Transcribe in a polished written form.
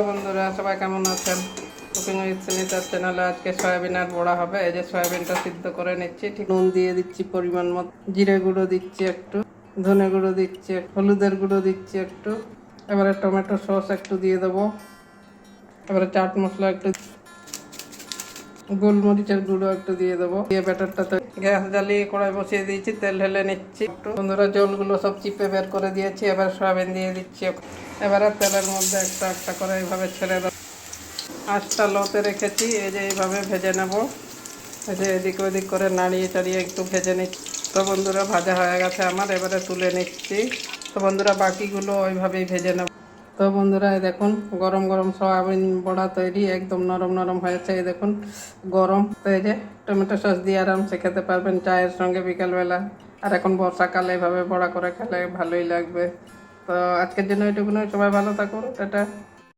বন্ধুরা সবাই কেমন আছেন? কুকিং উইথ সুনিতার চ্যানেলে আজকে সয়াবিনের বড়া হবে। এই যে সয়াবিনটা সিদ্ধ করে নিচ্ছি, ঠিক নুন দিয়ে দিচ্ছি পরিমাণ মতো, জিরে গুঁড়ো দিচ্ছি একটু, ধনে গুঁড়ো দিচ্ছি, হলুদের গুঁড়ো দিচ্ছি একটু, এবারে টমেটো সস একটু দিয়ে দেবো, এবারে চাট মশলা একটু, গোলমরিচের গুঁড়ো একটু দিয়ে দেবো, দিয়ে ব্যাটারটাতে গ্যাস জ্বালিয়ে কড়াই বসিয়ে দিয়েছি, তেল ঢেলে নিচ্ছি একটু। বন্ধুরা জলগুলো সব চিপে বের করে দিয়েছি, এবার সয়াবিন দিয়ে দিচ্ছি। এবারে তেলের মধ্যে একটা একটা করে এইভাবে ছেড়ে দেবো। আঁচটা লোতে রেখেছি, এই যে এইভাবে ভেজে নেব। এই যে এদিক ওদিক করে নাড়িয়ে চাড়িয়ে একটু ভেজে নিচ্ছি। তো বন্ধুরা ভাজা হয়ে গেছে আমার, এবারে তুলে নিচ্ছি। তো বন্ধুরা বাকিগুলো ওইভাবেই ভেজে নেব। তো বন্ধুরা এই দেখুন গরম গরম সয়াবিন বড়া তৈরি, একদম নরম নরম হয়েছে। এই দেখুন গরম। তো এই যে টমেটো সস দিয়ে আরামসে খেতে পারবেন চায়ের সঙ্গে বিকালবেলা। আর এখন বর্ষাকালে এভাবে বড়া করে খেলে ভালোই লাগবে। তো আজকের জন্য এটুকুনই, সবাই ভালো থাকুন, টাটা।